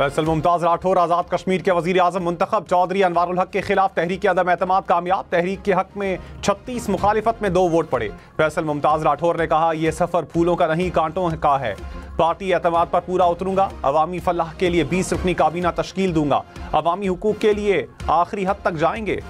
फैसल मुमताज राठौर आज़ाद कश्मीर के वज़ीर आज़म मुंतखब। चौधरी अनवारुल हक के खिलाफ तहरीक अदम एतमाद कामयाब। तहरीक के हक में 36, मुखालिफत में 2 वोट पड़े। फैसल मुमताज राठौर ने कहा, यह सफ़र फूलों का नहीं कांटों का है। पार्टी एतमाद पर पूरा उतरूंगा। अवामी फलाह के लिए 20 रुकनी काबीना तश्कील दूंगा। अवामी हुकूक के लिए आखिरी हद तक जाएंगे।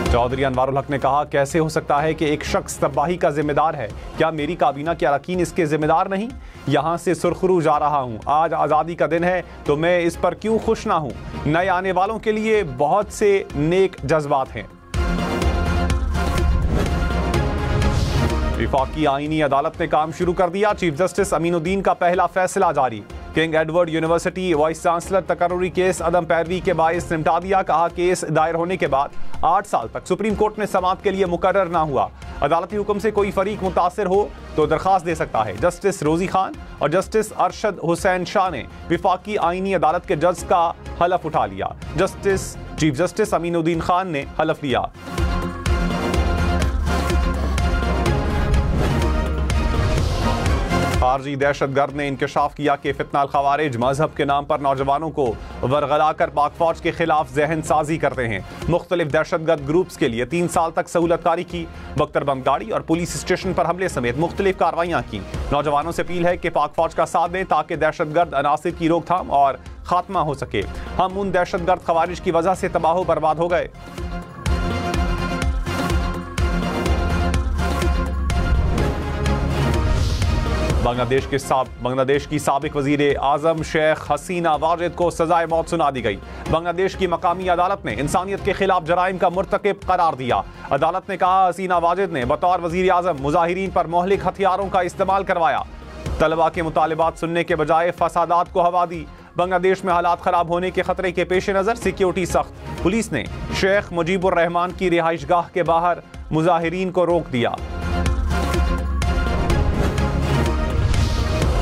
चौधरी अनवारुल हक ने कहा, कैसे हो सकता है कि एक शख्स तबाही का जिम्मेदार है? क्या मेरी काबीना के अरकान इसके जिम्मेदार नहीं? यहां से सुरखरू जा रहा हूं। आज आज़ादी का दिन है तो मैं इस पर क्यों खुश ना हूं? नए आने वालों के लिए बहुत से नेक जज्बात हैं। वफाकी आईनी अदालत ने काम शुरू कर दिया। चीफ जस्टिस अमीनुद्दीन का पहला फैसला जारी। King Edward University vice chancellor तकर्रुरी केस अदम पैरवी के बायस निपटा दिया। कहा, केस दायर होने के बाद 8 साल तक सुप्रीम कोर्ट में समाअत के लिए मुकर्रर ना हुआ। अदालती हुक्म से कोई फरीक मुतासिर हो तो दरखास्त दे सकता है। जस्टिस रोजी खान और जस्टिस अरशद हुसैन शाह ने वफाकी आईनी अदालत के जज का हलफ उठा लिया। चीफ जस्टिस अमीनुद्दीन खान ने हलफ लिया। खारजी दहशतगर्द ने इंकशाफ किया कि फितना अल-खवारिज मजहब के नाम पर नौजवानों को वरगलाकर पाक फौज के खिलाफ जहन साजी करते हैं। मुख्तलिफ दहशतगर्द ग्रुप्स के लिए 3 साल तक सहूलतकारी की। बख्तर बम गाड़ी और पुलिस स्टेशन पर हमले समेत मुख्तलिफ कार्रवाइयां की। नौजवानों से अपील है कि पाक फौज का साथ दें ताकि दहशतगर्द अनासिर की रोकथाम और खात्मा हो सके। हम उन दहशतगर्द खवारिज की वजह से तबाह बर्बाद हो गए। बांग्लादेश की साबिक वजीर आजम शेख हसीना वाजिद को सजाए मौत सुना दी गई। बांग्लादेश की मकामी अदालत ने इंसानियत के खिलाफ जराइम का मुर्तकिब करार दिया। अदालत ने कहा, हसीना वाजिद ने बतौर वजीर आजम मुजाहिरीन पर मोहलिक हथियारों का इस्तेमाल करवाया। तलबा के मुतालिबात सुनने के बजाय फसादात को हवा दी। बांग्लादेश में हालात खराब होने के खतरे के पेश नजर सिक्योरिटी सख्त। पुलिस ने शेख मुजीबुर रहमान की रिहाइशगाह के बाहर मुजाहिरीन को रोक दिया।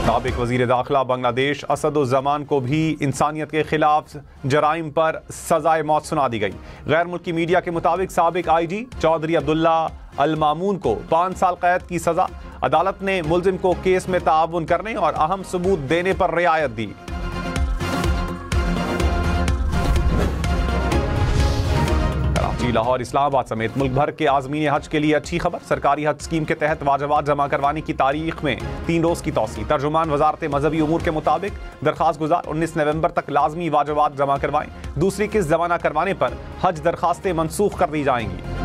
साबिक वजीर दाखिला बांग्लादेश असदुज़्ज़मान को भी इंसानियत के खिलाफ जराइम पर सजाए मौत सुना दी गई। गैर मुल्की मीडिया के मुताबिक साबिक IG चौधरी अब्दुल्ला अल मामून को 5 साल कैद की सजा। अदालत ने मुल्जिम को केस में ताअवुन करने और अहम सबूत देने पर रियायत दी। लाहौर, इस्लामाबाद समेत मुल्क भर के आज़मीन हज के लिए अच्छी खबर। सरकारी हज स्कीम के तहत वाजबात जमा करवाने की तारीख में 3 रोज की तौसी। तर्जुमान वजारत मजहबी उमूर के मुताबिक दरखास्त गुजार 19 नवंबर तक लाजमी वाजबात जमा करवाएं। दूसरी किस्त जमा न करवाने पर हज दरखास्तें मनसूख कर दी जाएंगी।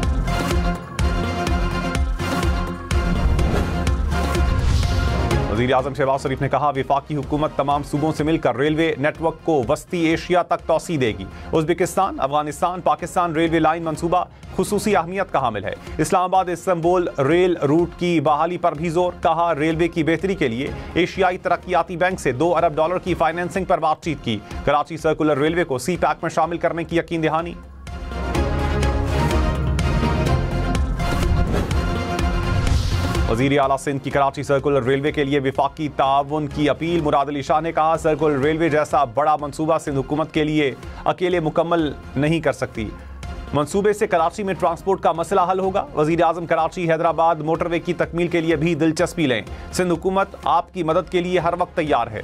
वज़ीर आज़म शहबाज शरीफ ने कहा, वफाकी हुकूमत तमाम सूबों से मिलकर रेलवे नेटवर्क को वस्ती एशिया तक तौसी देगी। Uzbekistan, Afghanistan, Pakistan railway line मंसूबा खुसूसी अहमियत का हामिल है। इस्लामाबाद इस्तांबुल रेल रूट की बहाली पर भी जोर। कहा, रेलवे की बेहतरी के लिए एशियाई तरक्याती बैंक से $2 अरब की फाइनेंसिंग पर बातचीत की। कराची सर्कुलर रेलवे को CPEC में शामिल करने की यकीन दहानी। वज़ीर आला सिंध की कराची सर्कुलर रेलवे के लिए वफाकी ताउन की अपील। मुराद अली शाह ने कहा, सर्कुलर रेलवे जैसा बड़ा मंसूबा सिंध हुकूमत के लिए अकेले मुकम्मल नहीं कर सकती। मंसूबे से कराची में ट्रांसपोर्ट का मसला हल होगा। वज़ीर आज़म कराची हैदराबाद मोटरवे की तकमील के लिए भी दिलचस्पी लें। सिंध हुकूमत आपकी मदद के लिए हर वक्त तैयार है।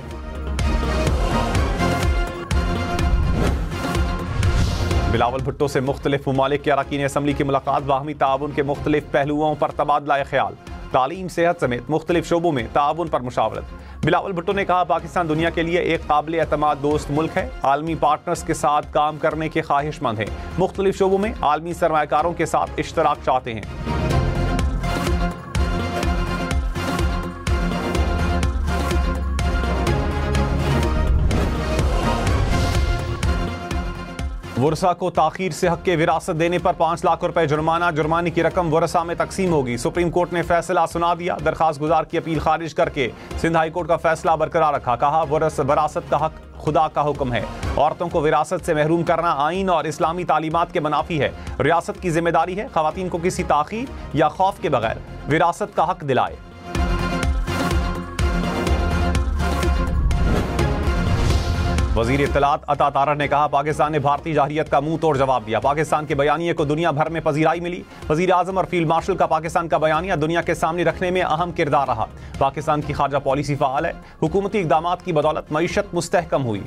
बिलावल भुट्टो से मुख्तलिफ ममालिक के अरकान असम्बली की मुलाकात। बाहमी ताउन के मुख्तलिफ पहलुओं पर तबादला ख्याल। तालीम, सेहत समेत मुख्तलिफ शोबों में ताउन पर मुशावरत। बिलावल भुट्टो ने कहा, पाकिस्तान दुनिया के लिए एक काबिल एतमाद दोस्त मुल्क है। आलमी पार्टनर्स के साथ काम करने के ख्वाहिशमंद है। मुख्तलिफ शोबों में आलमी सरमायाकारों के साथ इश्तराक चाहते हैं। वरसा को ताखीर से हक के विरासत देने पर 5 लाख रुपए जुर्माना। जुर्माने की रकम वरसा में तकसीम होगी। सुप्रीम कोर्ट ने फैसला सुना दिया। दरखास्त गुजार की अपील खारिज करके सिंध हाई कोर्ट का फैसला बरकरार रखा। कहा, वरासत का हक खुदा का हुक्म है। औरतों को विरासत से महरूम करना आइन और इस्लामी तालीमात के मुनाफी है। रियासत की जिम्मेदारी है खवातीन को किसी ताखीर या खौफ के बगैर विरासत का हक दिलाए। वजीर इत्तलात अता तारर ने कहा, पाकिस्तान ने भारतीय जाहिरियत का मुंह तोड़ जवाब दिया। पाकिस्तान के बयानिए को दुनिया भर में पजीराई मिली। वजीर आजम और फील्ड मार्शल का पाकिस्तान का बयानिया दुनिया के सामने रखने में अहम किरदार रहा। पाकिस्तान की खारजा पॉलिसी फाल है। हुकूमती इकदाम की बदौलत मईशत मुस्तहकम हुई।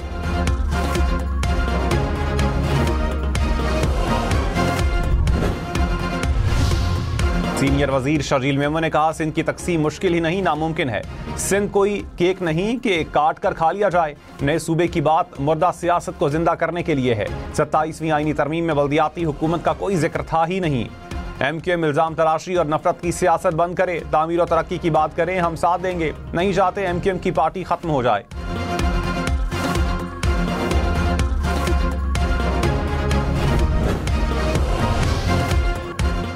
सीनियर वजीर शर्जील मेमन ने कहा, सिंध की तकसीम मुश्किल ही नहीं नामुमकिन है। सिंध कोई केक नहीं कि काट कर खा लिया जाए। नए सूबे की बात मुर्दा सियासत को जिंदा करने के लिए है। 27वीं आईनी तरमीम में बल्दियाती हुकूमत का कोई जिक्र था ही नहीं। MQM इल्जाम तराशी और नफरत की सियासत बंद करे, तामीर और तरक्की की बात करें, हम साथ देंगे। नहीं चाहते MQM की पार्टी खत्म हो जाए।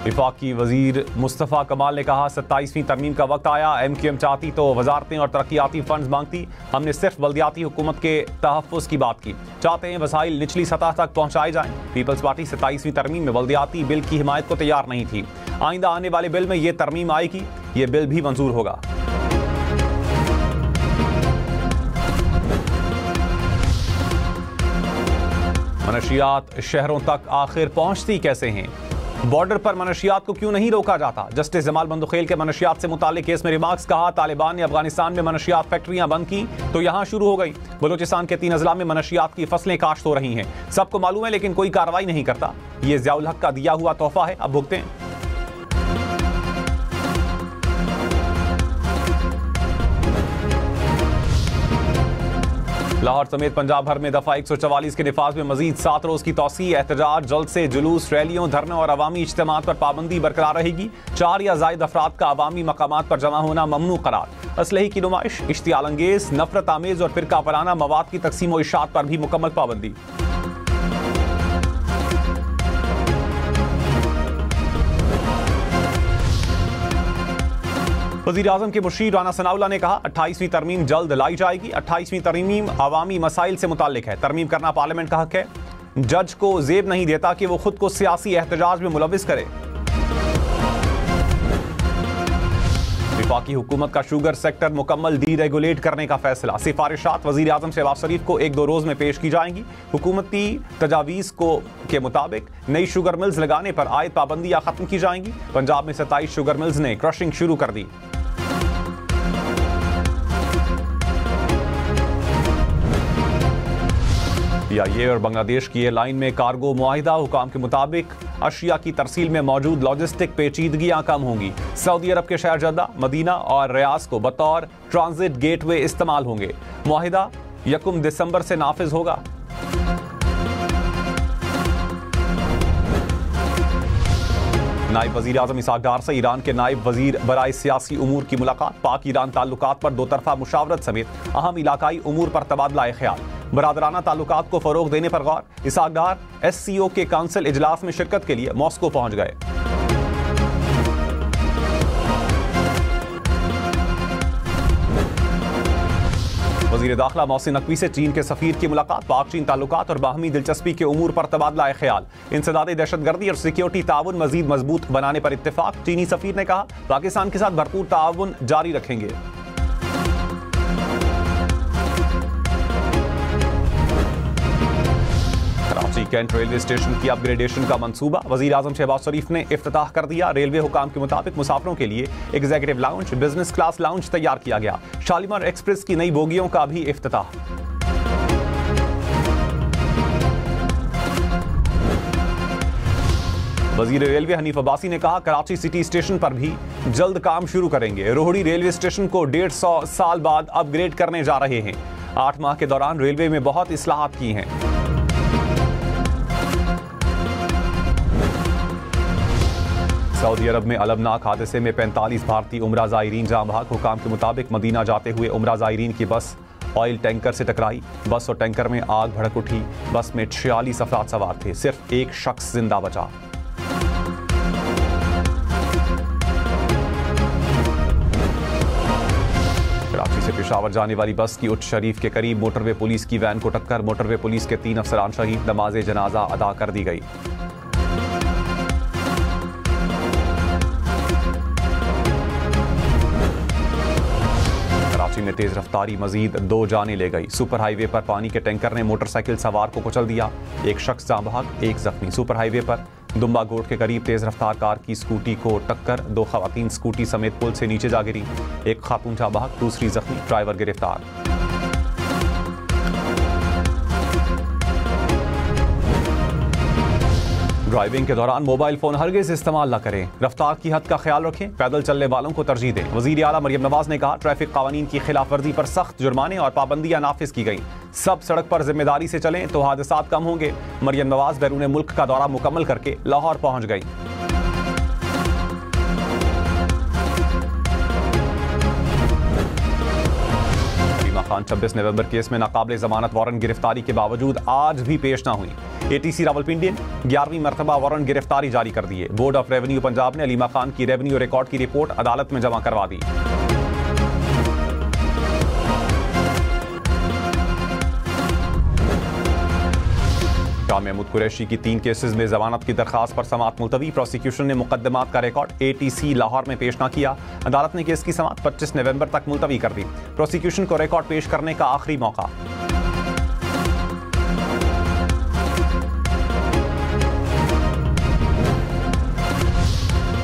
वफाकी वजीर मुस्तफ़ा कमाल ने कहा, 27वीं तरमीम का वक्त आया। MQM चाहती तो वजारतें और तरक्याती फंड्स मांगती। हमने सिर्फ बल्दियाती हुकूमत के तहफ़्फ़ुज़ की बात की। चाहते हैं वसाइल निचली सतह तक पहुँचाए जाएँ। पीपल्स पार्टी 27वीं तरमीम में बल्दियाती बिल की हिमायत को तैयार नहीं थी। आइंदा आने वाले बिल में ये तरमीम आएगी, ये बिल भी मंजूर होगा। मनशियात शहरों तक आखिर पहुँचती कैसे हैं? बॉर्डर पर मनशियात को क्यों नहीं रोका जाता? जस्टिस जमाल बंदुखेल के मनशियात से मुताल्लिक केस में रिमार्क्स। कहा, तालिबान ने अफगानिस्तान में मनशियात फैक्ट्रियां बंद की तो यहां शुरू हो गई। बलूचिस्तान के 3 अजला में मनशियात की फसलें काश्त हो रही हैं। सबको मालूम है लेकिन कोई कार्रवाई नहीं करता। ये ज़ियाउल हक का दिया हुआ तोहफा है, अब भुगतें। लाहौर समेत पंजाब भर में दफा 144 के निफाज में मजीद 7 रोज की तौसी। एहतजाज, जलसे, जुलूस, रैलियों, धरनों और अवामी इज्तिमात पर पाबंदी बरकरार रहेगी। 4 या ज़ायद अफराद का अवामी मकामात पर जमा होना ममनू करार। असलहे की नुमाइश, इश्तियाल अंगेज, नफरत आमेज और फिरका वराना मवाद की तकसीम व इशात पर भी मुकम्मल पाबंदी। वज़ीर आज़म के मुशीर राना सनाउल्लाह ने कहा, 28वीं तरमीम जल्द लाई जाएगी। 28वीं तरमीम अवामी मसाइल से मुताल्लिक है। तरमीम करना पार्लियामेंट का हक है। जज को ज़ेब नहीं देता कि वो खुद को सियासी एहतजाज में मुलविस करे। वफाकी हुकूमत का शुगर सेक्टर मुकम्मल डीरेगुलेट करने का फैसला। सिफारिशात वज़ीर आज़म शहबाज शरीफ को 1-2 रोज़ में पेश की जाएंगी। हुकूमती तजावीज़ के मुताबिक नई शुगर मिल्स लगाने पर आयद पाबंदियाँ खत्म की जाएंगी। पंजाब में 27 शुगर मिल्स ने क्रशिंग शुरू कर दी। ये और बांग्लादेश की एयरलाइन में कार्गो मुआहिदा। हुकाम के मुताबिक अशिया की तरसील में मौजूद लॉजिस्टिक पेचीदगियां कम होंगी। सऊदी अरब के शहर जद्दा, मदीना और रियाज को बतौर ट्रांजिट गेटवे इस्तेमाल होंगे। मुआहिदा 1 दिसंबर से नाफिज होगा। नायब वजीर आजम इसहाक डार से ईरान के नायब वजीर बराए सियासी उमूर की मुलाकात। पाक ईरान ताल्लुकात पर 2 तरफा मुशावरत समेत अहम इलाकाई उमूर पर तबादला ख्याल। बरादराना ताल्लुकात को फरोग देने पर गौर। इसहाक डार SCO के काउंसिल इजलास में शिरकत के लिए मॉस्को पहुंच गए। वजीर दाखिला मोहसिन नकवी से चीन के सफीर की मुलाकात। पाक चीन ताल्लुकात और बाहमी दिलचस्पी के उमूर पर तबादला ख्याल। इंसदाद दहशतगर्दी और सिक्योरिटी ताउन मजीद मजबूत बनाने पर इत्तेफाक। चीनी सफीर ने कहा, पाकिस्तान के साथ भरपूर ताउन जारी रखेंगे। कराची कैंट रेलवे स्टेशन की अपग्रेडेशन का मंसूबा। वजीर आजम शहबाज शरीफ ने इफ्तिताह कर दिया। रेलवे हुकाम के मुताबिक मुसाफिरों के लिए executive lounge, business class lounge तैयार किया गया। शालीमार एक्सप्रेस की नई बोगियों का भी इफ्तिताह। वजीर रेलवे हनीफ अब्बासी ने कहा, कराची सिटी स्टेशन पर भी जल्द काम शुरू करेंगे। रोहड़ी रेलवे स्टेशन को 150 साल बाद अपग्रेड करने जा रहे हैं। 8 माह के दौरान रेलवे में बहुत इस्लाहात की हैं। सऊदी अरब में अलमनाक हादसे में 45 भारतीय उम्रा ज़ायरीन जाँ बहक। हुकाम के मुताबिक मदीना जाते हुए उम्रा ज़ायरीन की बस ऑयल टैंकर से टकराई। बस और टैंकर में आग भड़क उठी। बस में 46 अफराद सवार थे, सिर्फ एक शख्स जिंदा बचा। कराची से पेशावर जाने वाली बस की उच्च शरीफ के करीब मोटरवे पुलिस की वैन को टक्कर। मोटरवे पुलिस के 3 अफसरान शहीद। नमाज जनाजा अदा कर दी गई। में तेज रफ्तारी मजीद 2 जानें ले गई। सुपर हाईवे पर पानी के टैंकर ने मोटरसाइकिल सवार को कुचल दिया। एक शख्स जाँ बहक, एक जख्मी। सुपर हाईवे पर दुम्बा गोट के करीब तेज रफ्तार कार की स्कूटी को टक्कर, 2 खवातीन स्कूटी समेत पुल से नीचे जा गिरी। एक खातून जाँ बहक, दूसरी जख्मी। ड्राइवर गिरफ्तार। ड्राइविंग के दौरान मोबाइल फोन हरगिज इस्तेमाल न करें। रफ्तार की हद का ख्याल रखें। पैदल चलने वालों को तरजीह दें। वजीर आला मरियम नवाज ने कहा, ट्रैफिक कानून की खिलाफ वर्जी पर सख्त जुर्माने और पाबंदियां नाफिज की गई। सब सड़क पर जिम्मेदारी से चलें तो हादसात कम होंगे। मरियम नवाज बैरून मुल्क का दौरा मुकम्मल करके लाहौर पहुंच गई। खान 26 नवंबर केस में नाकाबिले जमानत वारंट गिरफ्तारी के बावजूद आज भी पेश न हुई। एटीसी रावलपिंडी ने 11वीं मरतबा वारंट गिरफ्तारी जारी कर दी है। बोर्ड ऑफ रेवेन्यू पंजाब ने अलीमा खान की रेवेन्यू रिकॉर्ड की रिपोर्ट अदालत में जमा करवा दी। शाह महमूद कुरैशी की 3 केसेस में जमानत की दरखास्त पर समाअत मुलतवी। प्रोसिक्यूशन ने मुकदमात का रिकॉर्ड एटीसी लाहौर में पेश न किया। अदालत ने केस की समाअत 25 नवंबर तक मुलतवी कर दी। प्रोसिक्यूशन को रिकॉर्ड पेश करने का आखिरी मौका।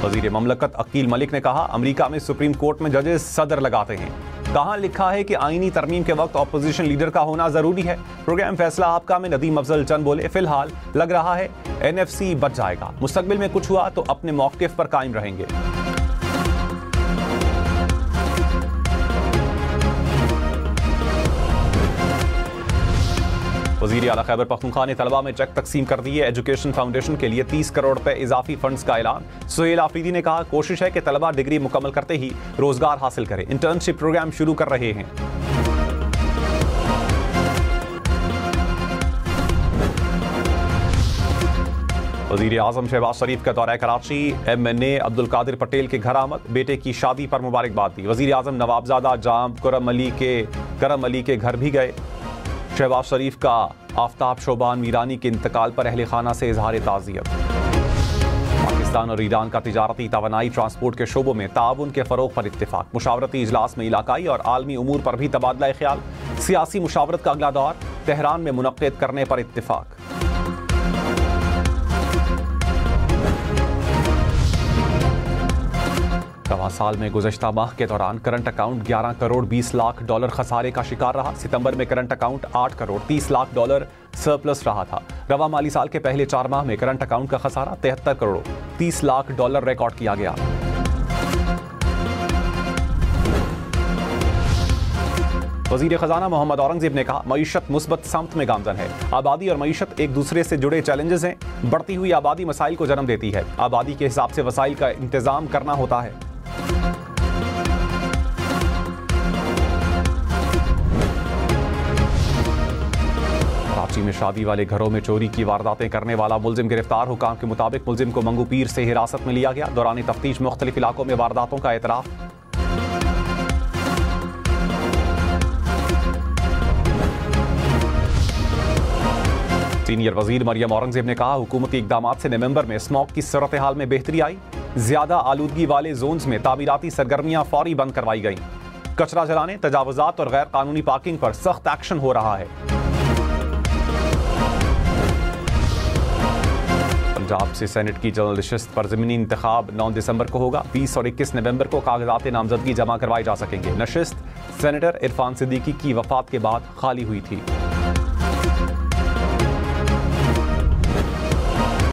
वजीर ममलकत अकील मलिक ने कहा, अमेरिका में सुप्रीम कोर्ट में जजेस सदर लगाते हैं। कहां लिखा है कि आईनी तरमीम के वक्त ऑपोजिशन लीडर का होना जरूरी है। प्रोग्राम फैसला आपका में नदीम अफजल चंद बोले, फिलहाल लग रहा है एनएफसी बच जाएगा। मुस्तकबिल में कुछ हुआ तो अपने मौक़िफ़ पर कायम रहेंगे। वज़ीर आला खैबर पख्तूनख्वा ने तलबा में चेक तकसीम कर दिए। एजुकेशन फाउंडेशन के लिए 30 करोड़ रुपए इजाफी फंड्स का ऐलान। सुहेल आफरीदी ने कहा, कोशिश है कि तलबा डिग्री मुकम्मल करते ही रोजगार हासिल करें। इंटर्नशिप प्रोग्राम शुरू कर रहे हैं। वज़ीर आज़म शहबाज शरीफ का दौरा कराची। MNA अब्दुल कादिर पटेल के घर आमद, बेटे की शादी पर मुबारकबाद दी। वज़ीर आज़म नवाबजादा जाम करम अली के घर भी गए। शहबाज शरीफ का आफ्ताब शोबान मीरानी के इंतकाल पर अहले खाना से इजहार ताज़ियत। पाकिस्तान और ईरान का तिजारती, तवानाई, ट्रांसपोर्ट के शोबों में ताउन के फ़रोग़ पर इत्तेफाक। मुशावरती इजलास में इलाकाई और आलमी उमूर पर भी तबादला ख्याल। सियासी मुशावरत का अगला दौर तेहरान में मुनक़्क़िद करने पर इत्तेफाक। सवा साल में गुज़श्ता माह के दौरान current account 11 crore 20 lakh dollar खसारे का शिकार रहा। सितंबर में current account 8 crore 30 lakh dollar surplus रहा था। रवा माली साल के पहले 4 माह में करंट अकाउंट का खसारा 73 करोड़ 30 लाख डॉलर रिकॉर्ड किया गया। वज़ीर ख़जाना मोहम्मद औरंगज़ेब ने कहा, मईशत मुस्बत समत में गामज़न है। आबादी और मईशत एक दूसरे से जुड़े चैलेंजेस हैं। बढ़ती हुई आबादी मसाइल को जन्म देती है। आबादी के हिसाब से वसाइल का इंतज़ाम करना होता है। कराची में शादी वाले घरों में चोरी की वारदातें करने वाला मुलजिम गिरफ्तार। हुकाम के मुताबिक मुलजिम को मंगू पीर से हिरासत में लिया गया। दौरान तफ्तीश मुख्तलिफ इलाकों में वारदातों का एतराफ। सीनियर वजीर मरियम औरंगजेब ने कहा, हुकूमती इकदामात से नवंबर में स्मॉग की सूरत हाल में बेहतरी आई। ज्यादा आलूदगी वाले जोन्स में तामीराती सरगर्मियां फौरी बंद करवाई गई। कचरा जलाने, तजावुजात और गैर कानूनी पार्किंग पर सख्त एक्शन हो रहा है। पंजाब से सेनेट की जनरल नशिस्त पर ज़मीनी इंतखाब 9 दिसंबर को होगा। 20 और 21 नवंबर को कागजात नामजदगी जमा करवाए जा सकेंगे। नशिस्त सेनेटर इरफान सिद्दीकी की वफात के बाद खाली हुई थी।